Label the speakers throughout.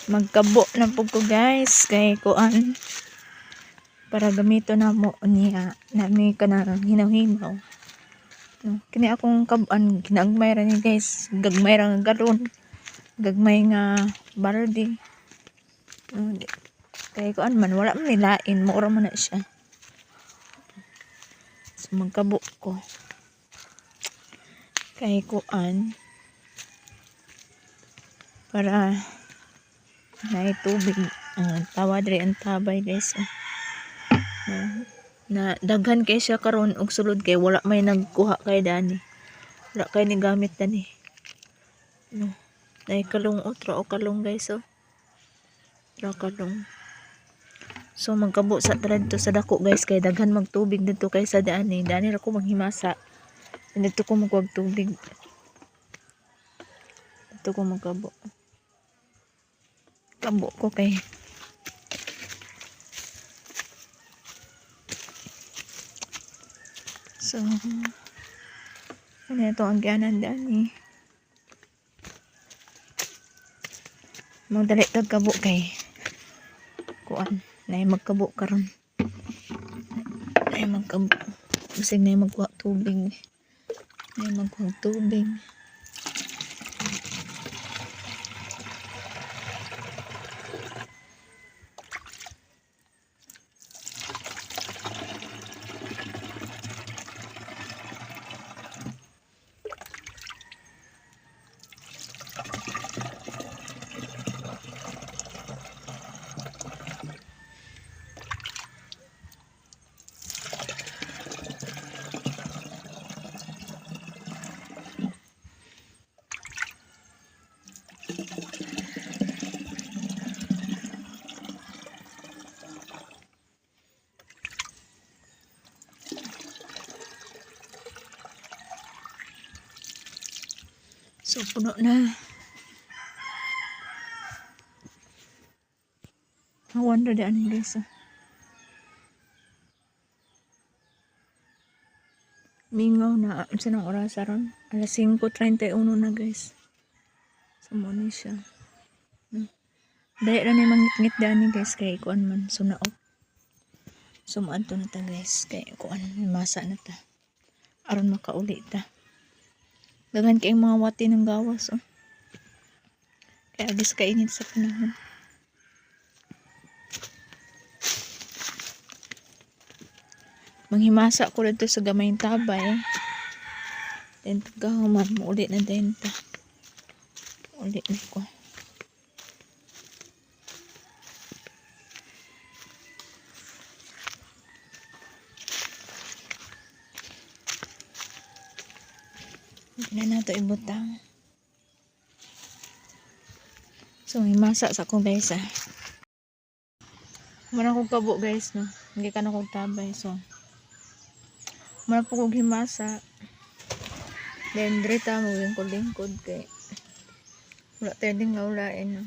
Speaker 1: Magkabo na po ko guys kay kuan para gamito na mo niya nami ka na hinaw-hinaw. No, kini akong kaban ginagmay ra ni guys, gagmay ra nga galon, gagmay nga balde. No, kay kuan man wala man nilain, mura man na siya. So magkabo ko. Kay kuan para na tubig tawad rin ang tabay guys. Na daghan kay siya karon og sulod kay wala may nagkuha kay dani. Wala kay ni gamit dani. No. Nay kalong otra o kalong guys oh. Ra kalong. So magkabo sa dito sa dako guys kay daghan magtubig dito kay sa dani. Dani ra ko manghimasa. Dito ko magwag tubig. Dito ko magkabo. Kabo ko kay so ano ito ang gianan dani magdali tag kabo kay kuan na magkabo karon ay magkabo bisig na magkuha tubig ay magkuha tubig. So puno na. Awan na daan guys. Mingaw na sa nang oras aron. Alas 5:31 na guys. So mo ni siya. Dahil na ni mangit-ngit daan ni guys kay kuan man sunaot. So maadto na ta guys kay kuan masa na ta. Aron makauli ta. Dagan kay mga wati ng gawas oh. Kaya agis kainit sa panahon. Manghimasa ko dito sa gamayng tabay. Then pagkahuman mo ulit na din ta. Ulit na ko. Hindi na nato ibutang. So, may masa sa akong guys Muna kong kabo guys no. Hindi ka na kong tabay. So, muna po kong himasa. Then, drita mo lingkod-lingkod kay wala tayo din nga ulain no.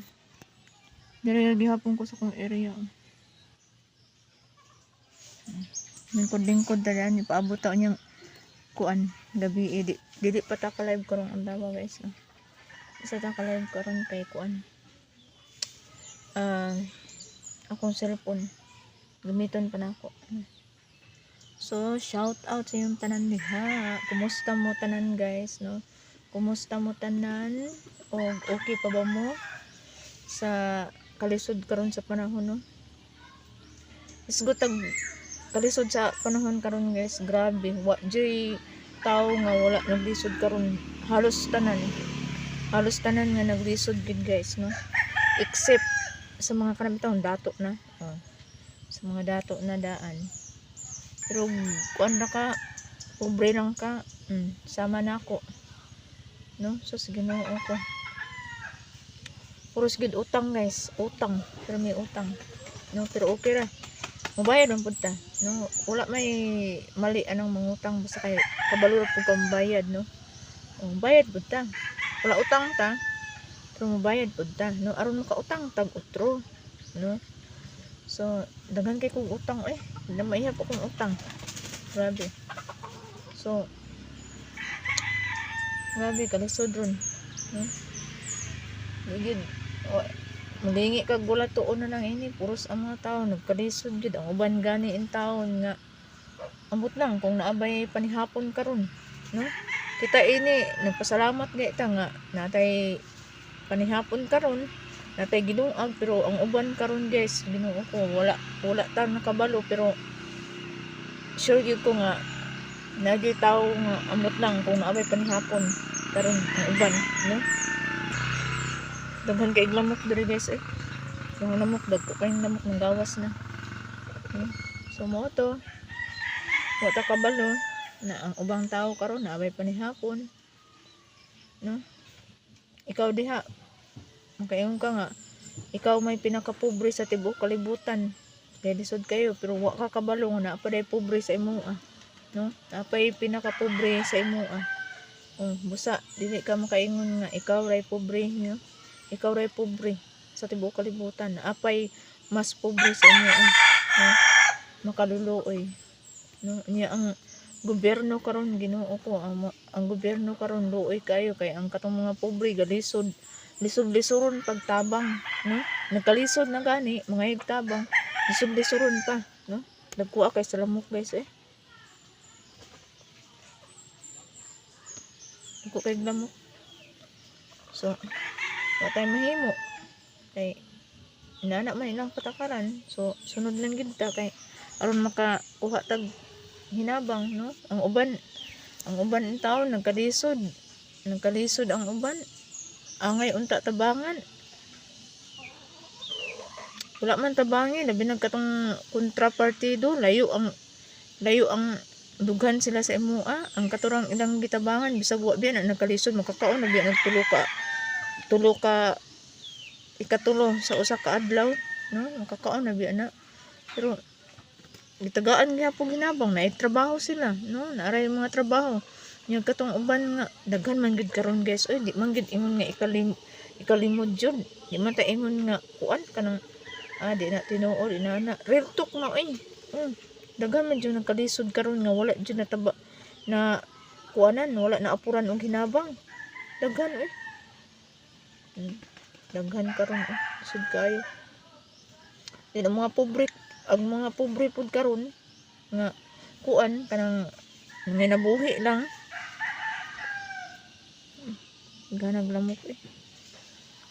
Speaker 1: Dili gihapon ko sa kong area. Lingkod-lingkod dalan. Ipaabot ako niyang kuan gabi dili pa ta ka live karon ang dawa guys no. Isa ta ka live karon kay kuan akong cellphone gamiton pa nako. So shout out sa yung tanan diha. Kumusta mo tanan guys no? Kumusta mo tanan? O okay pa ba mo sa kalisod karon sa panahon no? Isgot tag kalisod sa panahon karon guys, grabe wa joy tao nga wala naglisod karon. Halos tanan nga naglisod gid guys no, except sa mga kanabitahon dato na sa mga dato na daan. Pero kuan na ka pobre lang ka sama na ako no. So sige no ako puros gid utang guys, utang pero may utang no, pero okay ra mabayad ang punta no. Wala may mali anong mangutang basta kay kabalo ra pud kang bayad no. Bayad pud ta, wala utang ta pero mabayad pud ta no, aron makautang tag utro no. So daghan kay kog utang na maihap akong utang, grabe. So grabe kalisod ron no. Gigid Mulingi kag wala tuon na lang ini, puros ang mga tao nagkalisod jud ang uban gani in taon nga ambot lang kung naabay panihapon karon, no? Kita ini nagpasalamat gay ta nga natay panihapon karon, natay ginuag pero ang uban karon guys, Ginoo ko wala ta nakabalo pero sure gyud ko nga nagyoy tao nga ambot lang kung naabay panihapon karon ang uban, no? Daghan kay lamok diri guys yung lamok dagko kay lamok ng gawas na, no? So mo to wa ta kabalo na ang ubang tao karon naabay panihapon, no? Ikaw diha makaingon ka nga ikaw may pinakapobre sa tibuok kalibutan kay lisod kayo pero wa ka kabalo nga napaday pobre sa imoa, no? Napay pinakapobre sa imoa. Busa dili ka makaingon nga ikaw ray pobre, no? Ikaw ray pobre sa tibuok kalibutan, apay mas pobre sa imoa, no? Makaluluoy, no? Niya ang gobyerno karon Ginoo ko ang gobyerno karon luoy kayo kay ang katong mga pobre galisod lisod-lisoron pagtabang, no? Nagkalisod na gani mga higtabang lisod-lisoron pa, no? Nagkuha kay sa lamok guys nagkuha kay lamok. So wa tay mahimo kay inana man ilang patakaran, so sunod lang gid ta kay aron makakuha tag hinabang, no? Ang uban in taon nagkalisod ang uban angay unta tabangan wala man tabangi labi nagkatong kontrapartido layo ang dughan sila sa imoa ang katurang ilang gitabangan bisag wa biya na nagkalisod makakaon na biya tulo ka ikatulo sa usa ka adlaw, no? Makakaon na biya na pero gitagaan gyapon ginabang na trabaho sila, no? Naaray mga trabaho yung katong uban nga daghan man gid karon guys di man gid ingon nga ikalimod jud di man ta ingon nga kuan kanang di na tinuod inana real talk na daghan man jud nagkalisod karon nga wala jud nataba na kuanan wala na apuran og hinabang daghan daghan karon sud kayo di ang mga pobre pud karon nga kuan kanang nabuhi lang ganag lamok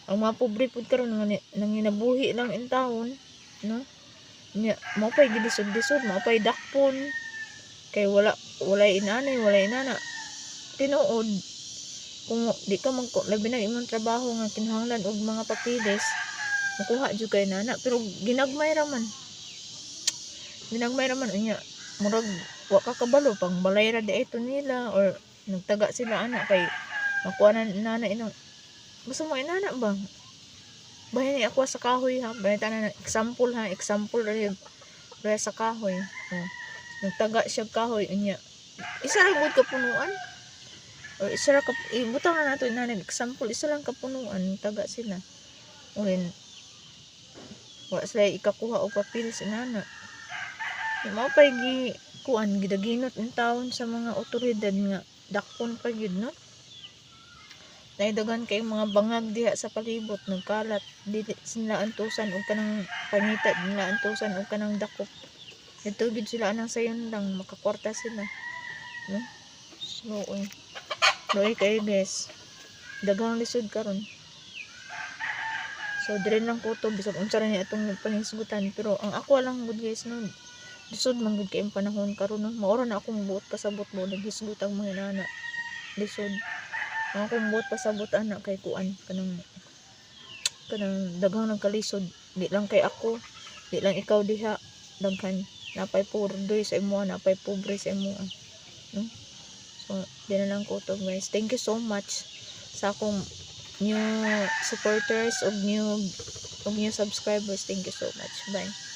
Speaker 1: ang mga pobre pud karon nanginabuhi lang in taon, no? Nya mao pay gilisod-lisod mao pay dakpon kay wala inana tinuod kung di ka labi na imong trabaho nga kinahanglan og mga papilis makuha jud kay nana pero ginagmay raman unya murag wa ka kabalo pang balay ra di ito nila or nagtaga sila ana kay makuha na nana inang gusto mo inana ba bahay ni ako sa kahoy ha bahay tanan example rin sa kahoy nagtaga siya kahoy unya isa ra gud kapunuan o isa ra ibutang na nato inana example isa lang kapunuan taga sila ulen wa sila ikakuha og papilis inana mao pay kuan gidaginot in taon sa mga otoridad nga dakpon pa gyud, no? Naidagan kay mga bangag diha sa palibot nagkalat dili sila antusan og kanang pangita nila antusan og kanang dakop dito gid sila anang sayon lang makakwarta sila, no? So loy kay guys daghang lisod karon so dire lang ko to bisag unsa ra ni atong panisgutan pero ang ako lang gud guys no lisod man gud kay ang panahon karon, no? Maura na akong buot pasabot mo naghisgot ang mga nana lisod akong buot pasabot ana kay kuan kanang daghang nagkalisod di lang kay ako di lang ikaw diha daghan napay pobre sa imo napay pobre sa imo, no? So di na lang ko to guys, thank you so much sa akong new supporters og new subscribers, thank you so much, bye.